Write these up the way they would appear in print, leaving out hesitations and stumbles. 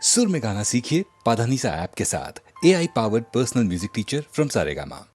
सुर में गाना सीखिए पाधानीसा ऐप के साथ। AI powered personal music teacher from Saregama.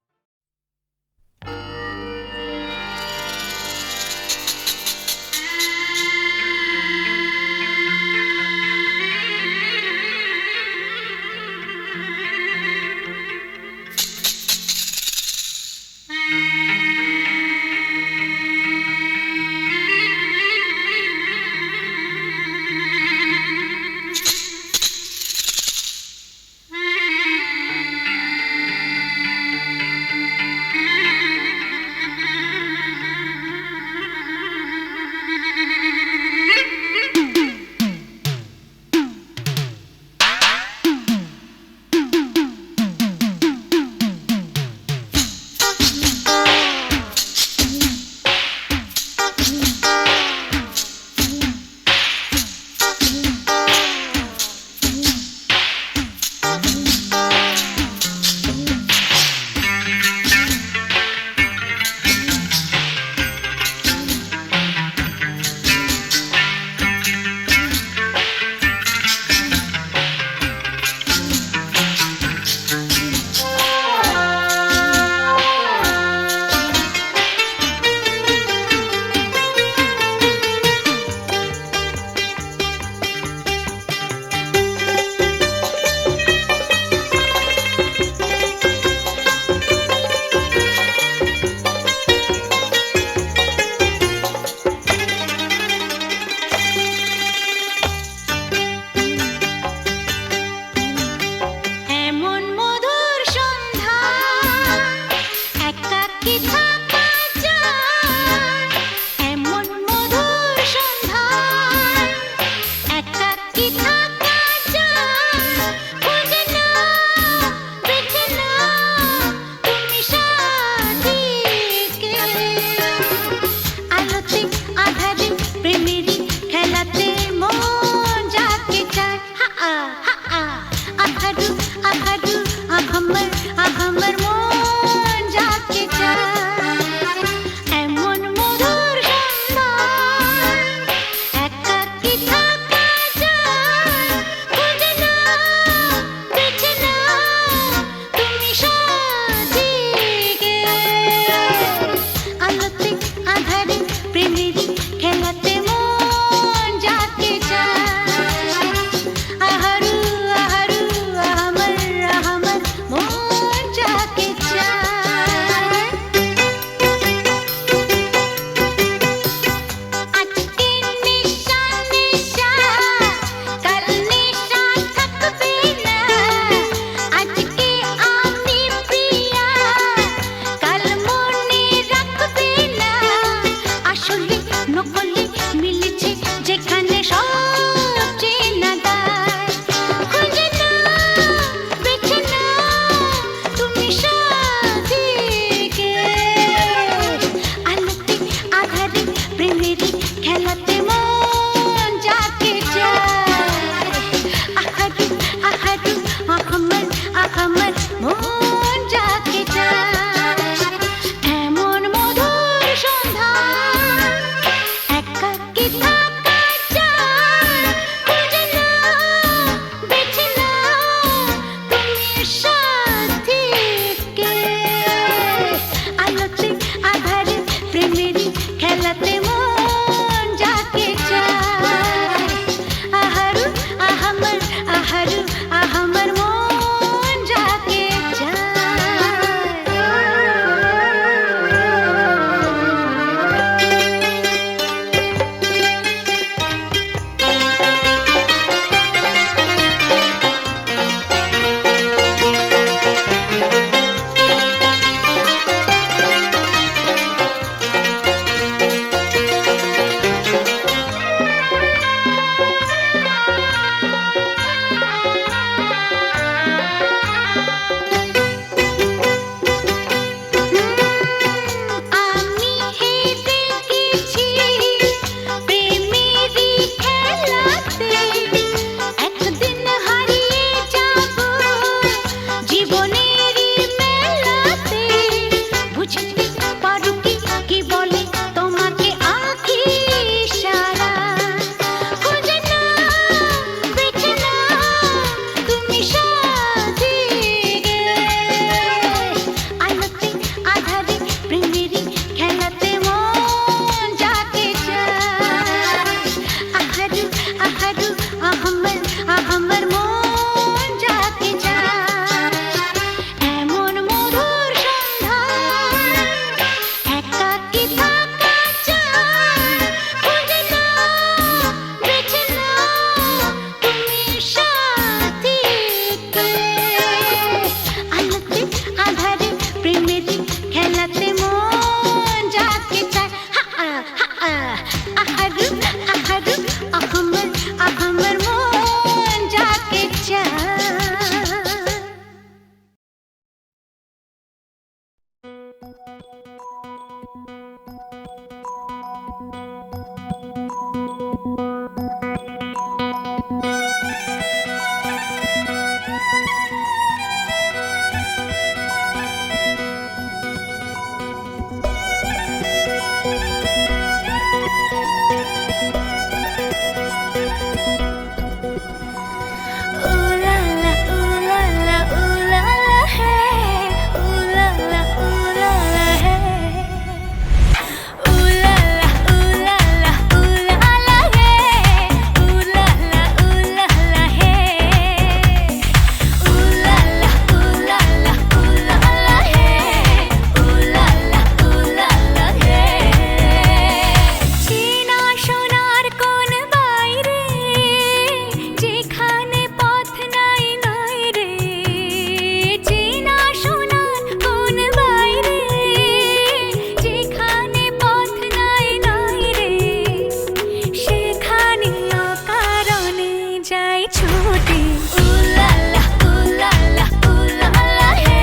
টুটে উলালা উলালা উলালা হে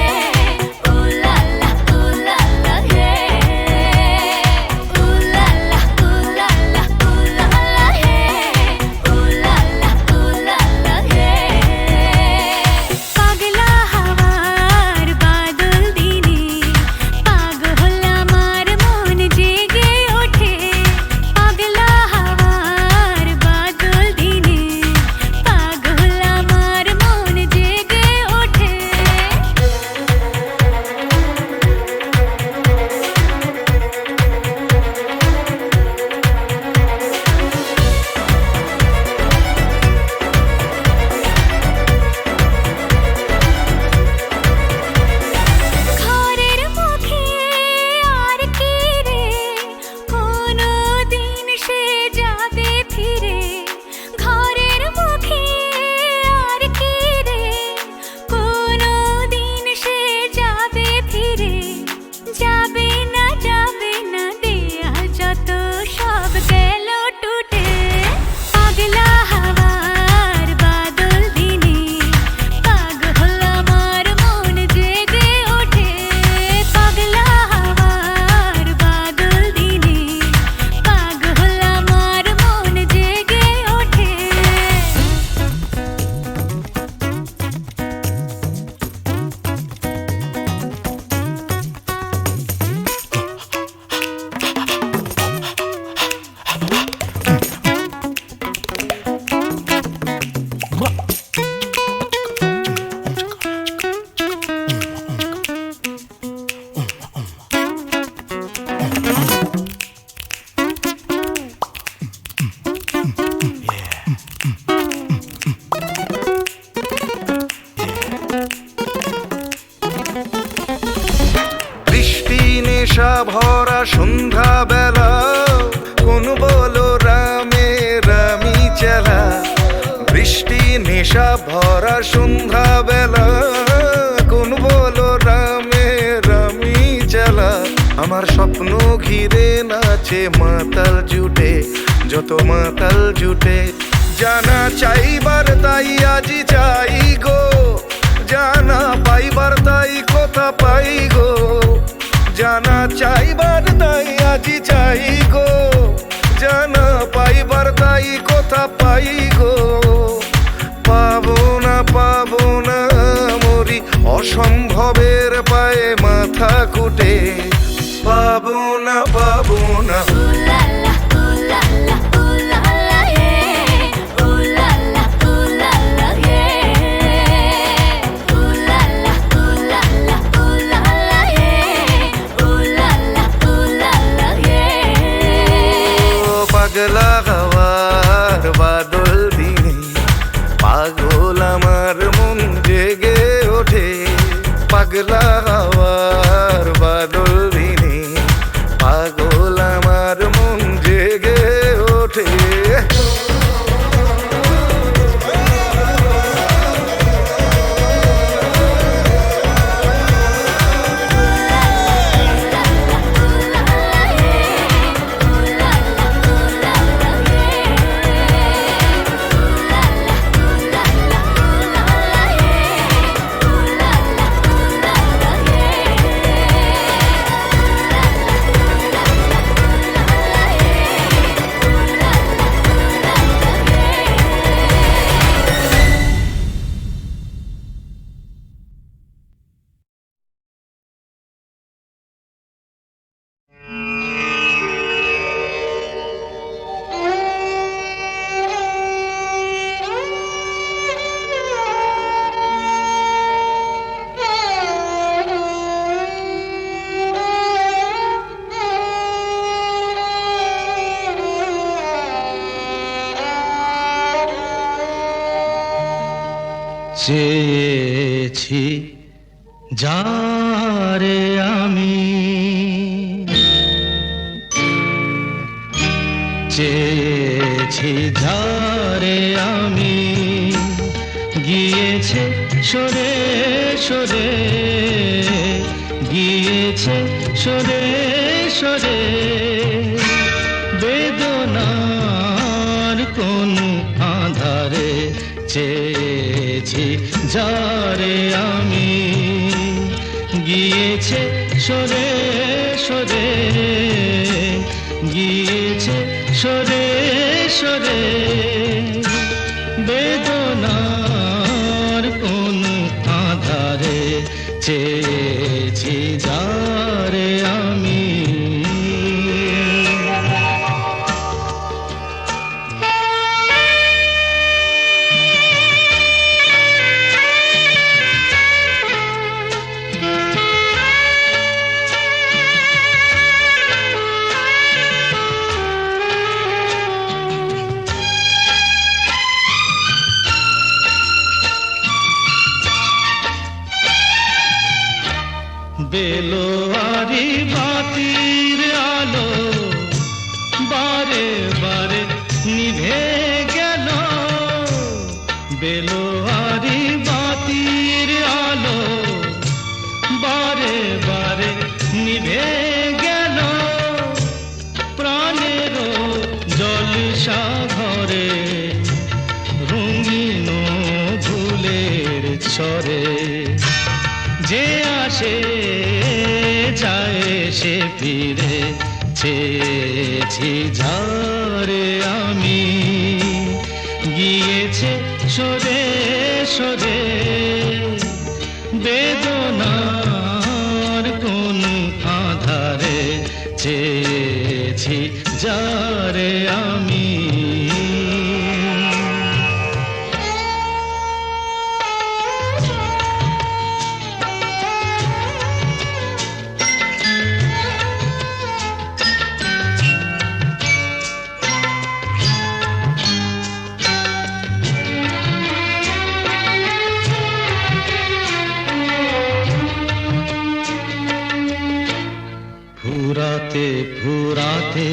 উলালা উলালা হে উলালা উলালা উলালা হে উলালা উলালা হে পাগলা হাওয়ার বাদল দিনে পাগল আমার মন জেগে ওঠে পাগলা হাওয়ার বাদল দিনে পাগল আমার মন জেগে ওঠে ঘরের মুখে আর কি রে কোনো দিন সে যাবে ফিরে ঘরের মুখে আর কি রে কোনো দিন সে যাবে ফিরে যাবে না দেয়া যত সব গেল টুটে পাগলা হাওয়ার বাদল দিনে পাগল আমার মন জেগে ওঠে পাগলা হাওয়ার বাদল দিনে পাগল আমার মন জেগে ওঠে বৃষ্টি নেশা ভরা সন্ধ্যা বেলা কোন বলো রামে রামি চেলা বৃষ্টি নেশা ভরা সন্ধ্যা বেলা কোন বলো রামে রামি চেলা আমার স্বপ্ন ঘিরে নাচে মাতাল জুটে যত মাতাল জুটে জানা চাইবার তাই আজি চাই গো জানা পাইবার তাই কথা পাই গো জানা চাইবার তাই আজি চাই গো জানা পাইবার তাই কথা পাই গো পাবো না মরি অসম্ভবের পায়ে মাথা কুটে পাবো না উলালা উলালা উলালা হে উলালা উলালা হে উলালা উলালা উলালা হে উলালা উলালা হে পাগলা হাওয়ার বাদল দিনে পাগল আমার মন জেগে ওঠে পাগলা হাওয়ার বাদল দিনে পাগল আমার মন জেগে ওঠে চেয়েছি যারে আমি চেয়েছি যারে আমি গিয়েছে সরে সরে গিয়েছে সরে সরে বেদনার কোন আধারে চেয়ে চেয়েছি যারে আমি, গিয়েছে সরে সরে, গিয়েছে সরে সরে, বেদনার কোন আধারে চেয়েছি যারে আমি। বেলোয়ারি বাতির আলো বারে বারে নিভে গেল, বেলোয়ারি বাতির আলো বারে বারে নিভে গেল, প্রাণের জলসা ঘরে রঙিন ফুলের ছড়ে, যে আসে যায় সে ফিরে চেয়েছি যারে আমি, গিয়েছে সরে সরে, বেদনার কোন আধারে চেয়েছি যারে আমি। ফুরাতে ফুরাতে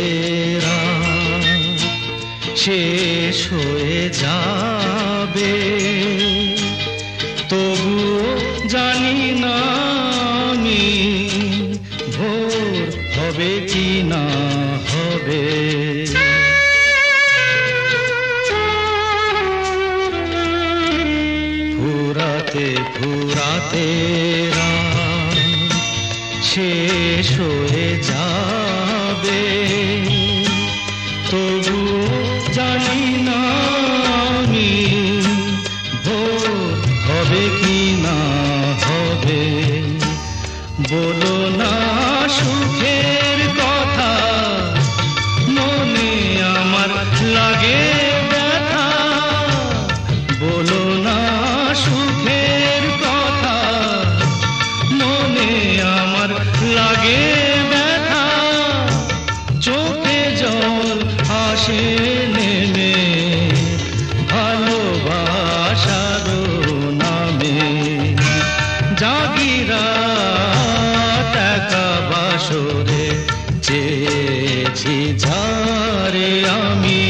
রাত শেষ হয়ে যাবে, তবুও জানি না আমি ভোর হবে কি না হবে। ফুরাতে ফুরাতে রাত শেষ হয়ে যাবে, তবুও জানি না আমি ভোর হবে কি না হবে। বলো না সুখের কথা, মনে আমার লাগে ব্যথা, বলো না সুখের কথা, মনে আমার লাগে ব্যথা, চোখে জল আসে নেমে ভালোবাসার নামে, জাগিরা টাকা বাসরে চেয়েছি যারে আমি,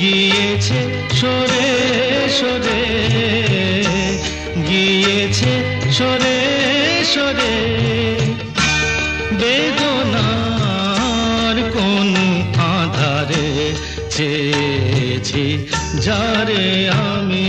গিয়েছে সরে সরে, গিয়েছে সরে সরে, বেদনার কোন আধারে চেয়েছি যারে আমি।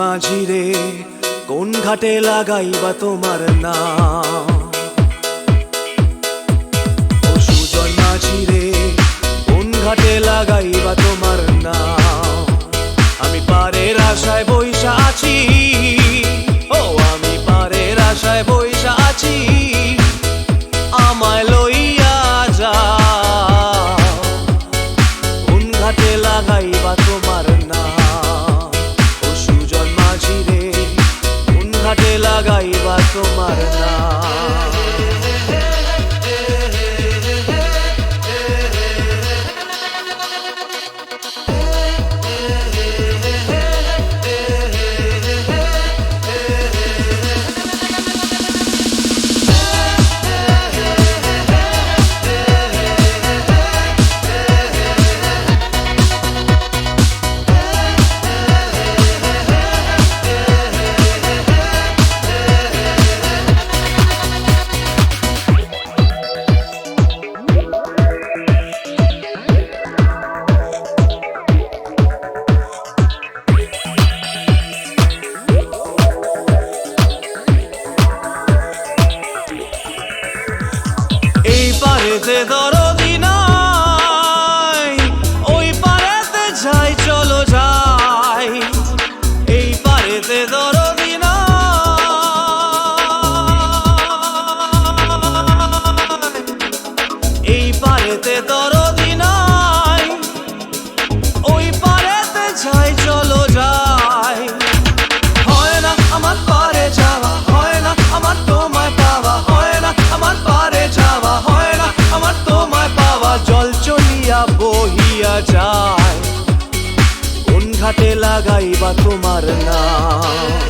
মাঝি রে কোন ঘাটে লাগাইবা তোমার নাম ও সুজন মাঝি রে কোন ঘাটে লাগাইবা তোমার নাম আমি পারের আশায় বইসা আছি ও আমি পারের আশায় বইসা আছি আমায় লইয়া যাও কোন ঘাটে লাগাইবা তোমার নাম ও সুজন মাঝি রে কোন ঘাটে লাগাইবা তোমার নাম এই পারেতে দরদি নাই ওই পারেতে যাই চলো যাই এই পারেতে দরদি নাই এই পারেতে দরদি নাই ওই পারেতে যাই চলো যাই হয় না আমার পারে যাওয়া হয় না আমার তোমায় পাওয়া হয় না আমার পারে যাওয়া হয় না আমার তোমায় পাওয়া জল চলিয়া বহিয়া যায় কোন ঘাটে লাগাইবা তোমার নাম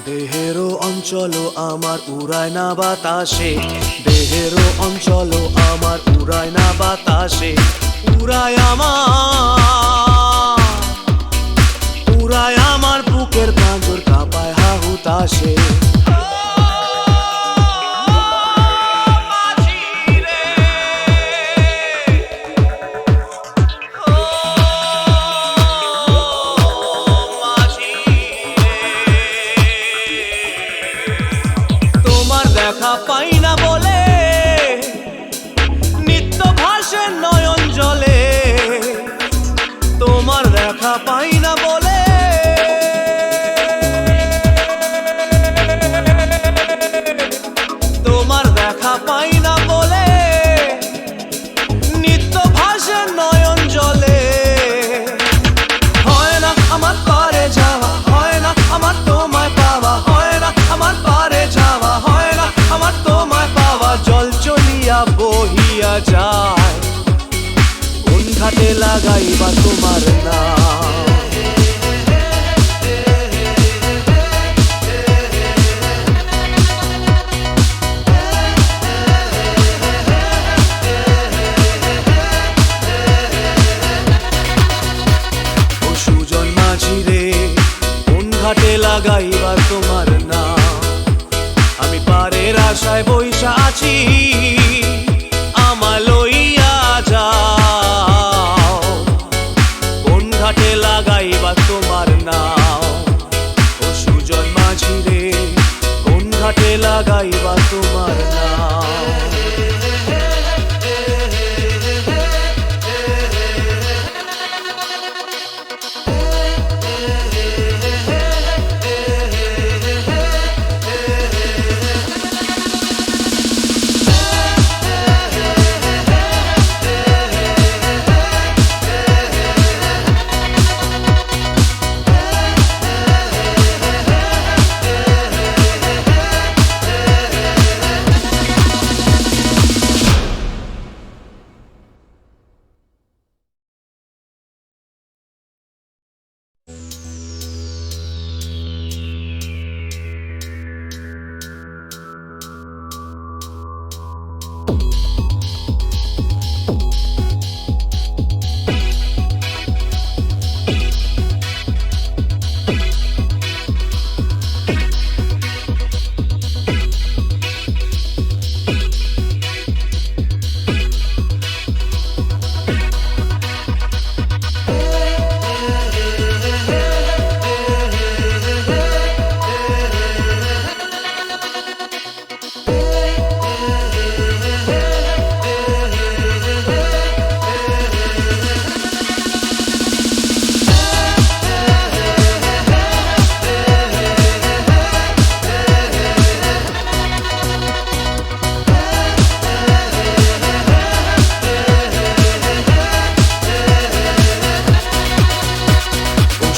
দেহেরও অঞ্চল আমার উড়ায় না বাতাসে দেহেরও অঞ্চল আমার উড়ায় না বাতাসে উড়ায় আমার বুকের পাঁজর কাঁপায় হাহুতাসে দেখা পাই না বলে নিত্য ভাসে নয়ন জলে তোমার দেখা পাই না বলে তোমার দেখা পাই না বলে নিত্য ভাসে নয়ন জলে হয় না আমার পারে যাওয়া হয় না আমার তোমায় পাওয়া হয় না আমার পারে যাওয়া হয় না আমার তোমায় পাওয়া জল চলিয়া বহিয়া যায় কোন ঘাটে লাগাইবা তোমার নাম ও সুজন মাঝি রে কোন ঘাটে লাগাইবা তোমার নাম আমি পারের আশায় বইসা আছি আমায় লইয়া যাও কোন ঘাটে লাগাইবা তোমার নাম ও সুজন মাঝি রে কোন ঘাটে লাগাইবা তোমার নাম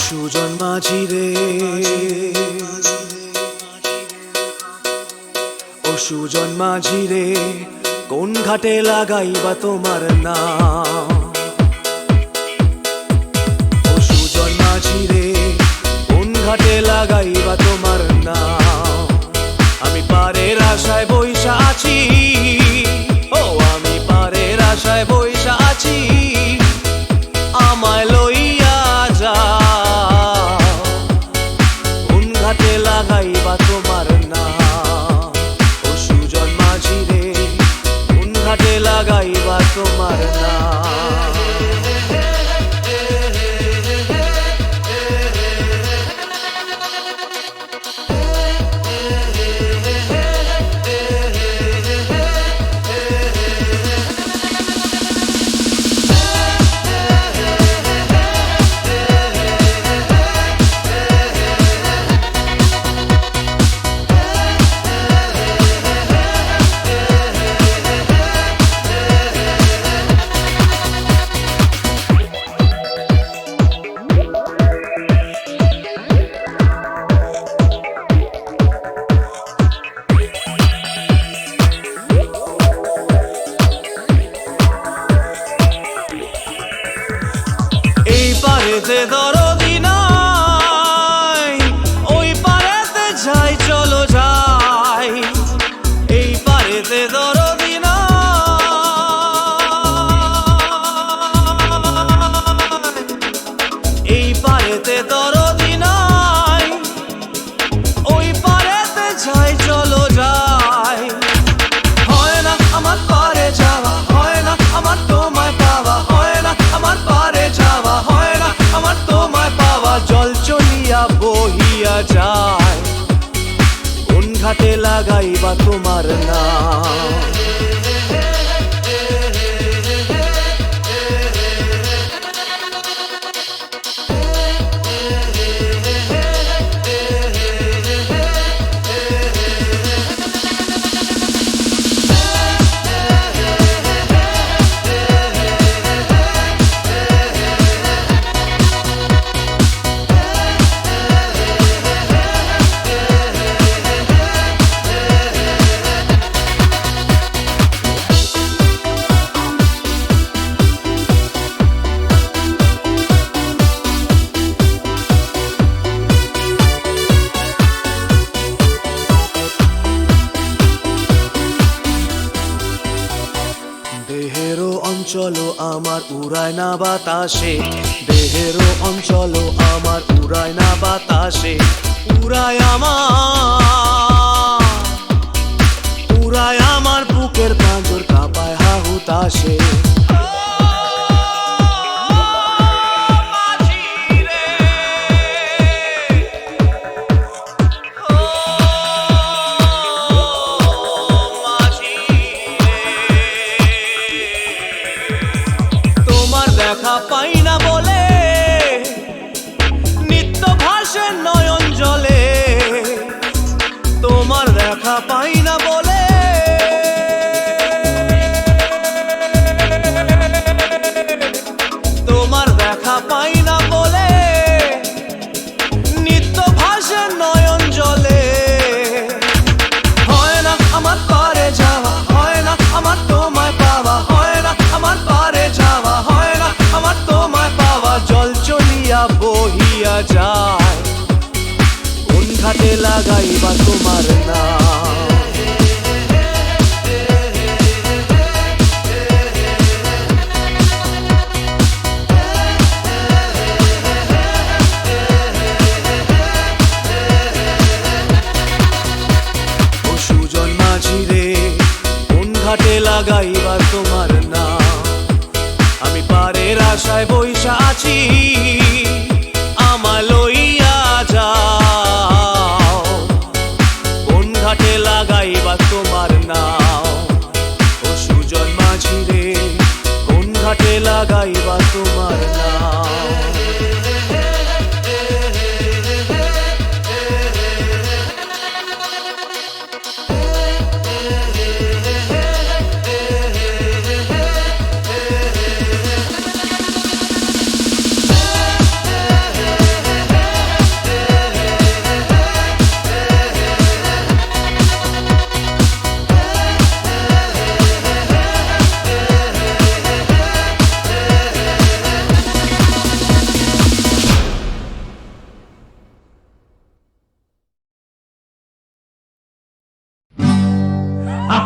সুজন মাঝি রে, ও সুজন মাঝি রে, কোন ঘাটে লাগাইবা তোমার নাম? ও সুজন মাঝি রে, কোন ঘাটে লাগাইবা তোমার নাম? আমি পারের আশায় বইসা আছি, ও আমি পারের আশায় বইসা আছি, আমায় লইয়া যা। ঘাটে লাগাইবা তোমার নাম? ও সুজন মাঝি রে, কোন ঘাটে লাগাইবা তোমার নাম? এই পারেতে দরদি নাই, ওই পারেতে যাই চলো যাই। এই পারেতে দরদি নাই, এই পারেতে দরদি নাই, ওই পারেতে যাই চলো যাই। হয় না আমার পারে যাওয়া, হয় না আমার তোমায় পাওয়া, হয় না আমার পারে যাওয়া, হয় না আমার তোমায় পাওয়া। জল চলিয়া বহিয়া যায়, কোন ঘাটে লাগাইবা তোমার নাম? দেহেরও অঞ্চল আমার উড়ায় না বাতাসে, দেহেরও অঞ্চল আমার উড়ায় না বাতাসে। উড়ায় আমার বুকের পাঁজর কাঁপায় হা হুতাশে। দেখা পাই না বলে নিত্য ভাসে নয়ন জলে, তোমার দেখা পাই না বলে তোমার দেখা পাই না বলে নিত্য ভাসে নয়ন জলে। হয় না আমার পারে যাওয়া, হয় না আমার তোমায় পাওয়া, হয় না আমার পারে যাওয়া, হয় না আমার তোমায় পাওয়া। জল চলিয়া বহিয়া যায়, কোন ঘাটে লাগাইবা তোমার নাম?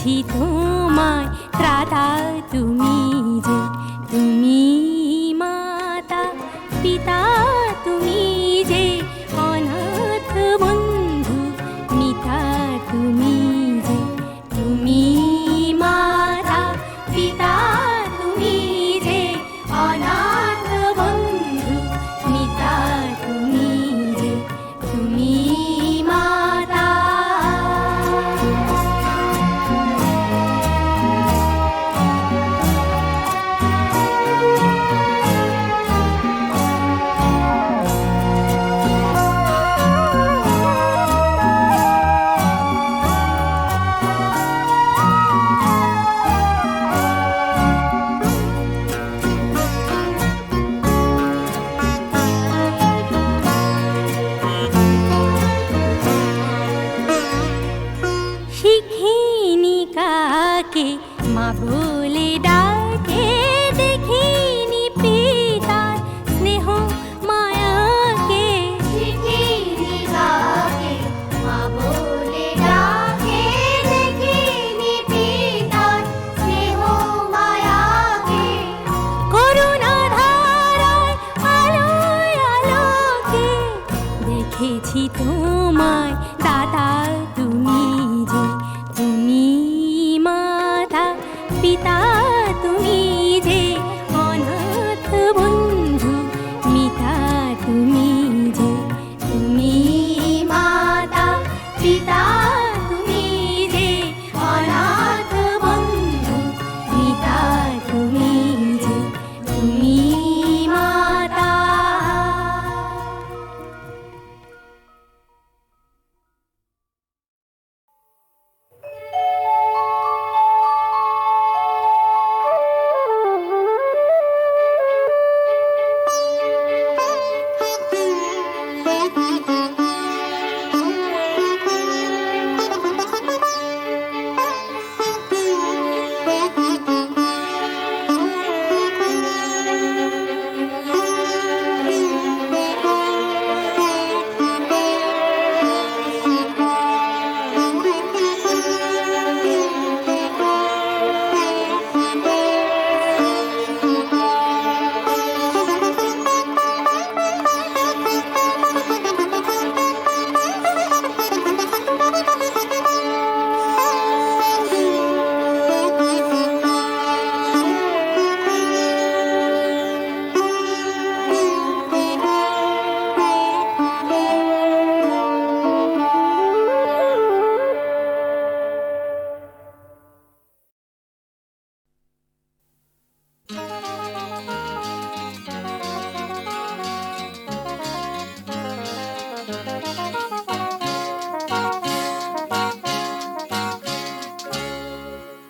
দেখেছি তোমায় ত্রাতা তুমি যে, তুমি মাতা পিতা তুমি যে, অনাথ বন্ধু মিতা তুমি যে, তুমি মাতা পিতা তুমি যে, অনাথ বন্ধু মিতা তুমি যে, তুমি মাতা। শিখিনি কাকে মা বলে ডাকে, দেখিনি পিতার স্নেহ মায়াকে। শিখিনি কাকে মা বলে ডাকে, দেখিনি পিতার স্নেহ মায়াকে। করুণা ধারায় আলোয় আলোকে দেখেছি তোমায় দাদা তুমি যে, তুমি মাতা পিতা তুমি যে, অনাথ বন্ধু মিতা তুমি যে, তুমি মাতা পিতা তুমি যে, অনাথ বন্ধু মিতা তুমি যে, তুমি মাতা।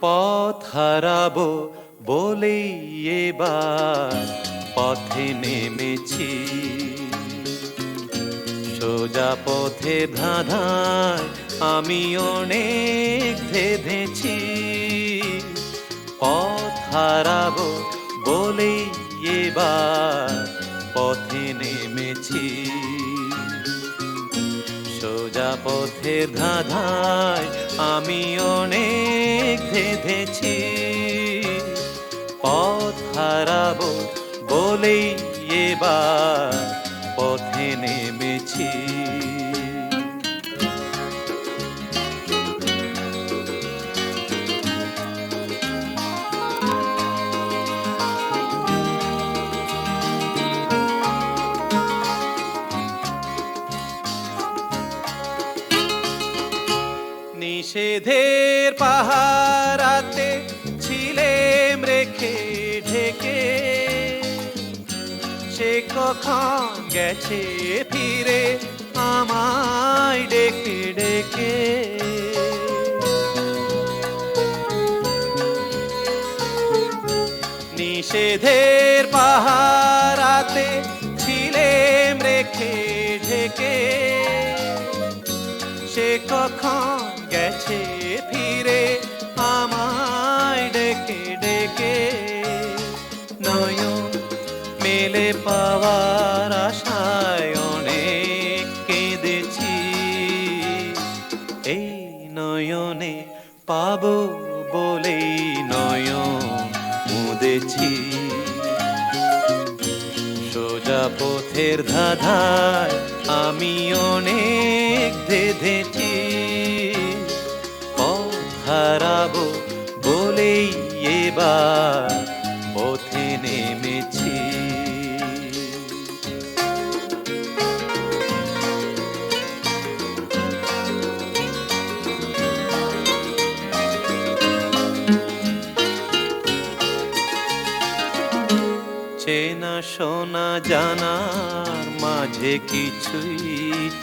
পথ হারাবো বলেই এবার পথে নেমেছি, সোজা পথে ধাঁধায় আমি অনেক ভেবেছি। পথ হারাবো বলেই এবার পথে নেমেছি, সোজা পথের ধাঁধায় আমি অনেক ভেবেছি। পথ হারাবো বলেই এবার পথে নেমেছি। নিষেধের পাহারাতে ছিলেম রেখে ঢেকে, সে কখন গেছে ফিরে আমায় ডেকে ডেকে। নিষেধের পাহারাতে ছিলেম রেখে ঢেকে, সে কখন গেছে ফিরে আমায় ডেকে ডেকে। নয়ন মেলে পাওয়ার আশায় অনেক কেঁদেছি, এই নয়নে পাবো বলেই নয়ন মুদেছি, সোজা পথের ধাঁধায় আমি অনেক ধেঁধেছি, পথ হারাবো বলেই এবার পথে নেমেছি। চেনা শোনা জানার মাঝে কিছুই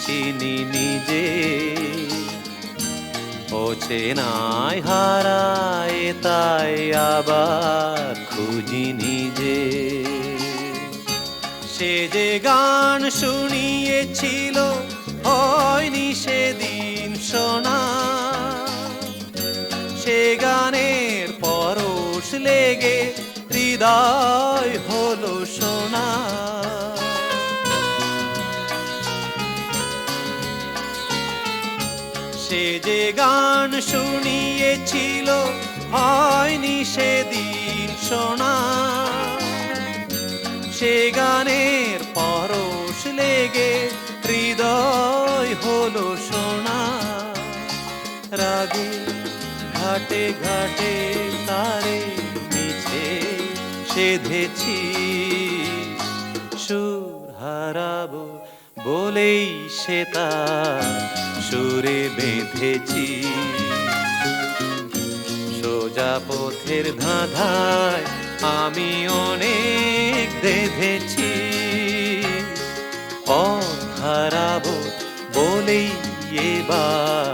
চিনি নিজে, ও চেনায় হারায় তাই আবার খুঁজি নিজে। সে যে গান শুনিয়েছিল হয়নি সেদিন শোনা, সে গানের পরশ লেগে হৃদয় হলো সোনা। সে যে গান শুনিয়েছিল হয়নি সেদিন শোনা, সে গানের পরশ লেগে হৃদয় হলো সোনা। রাগে ঘাটে ঘাটে তারে মিছে সেধেছি, সুর হারাবো বলেই সে তার সুরে বেঁধেছি, সোজা পথের ধাঁধায় আমি অনেক ধেঁধেছি, পথ হারাবো বলেই এবার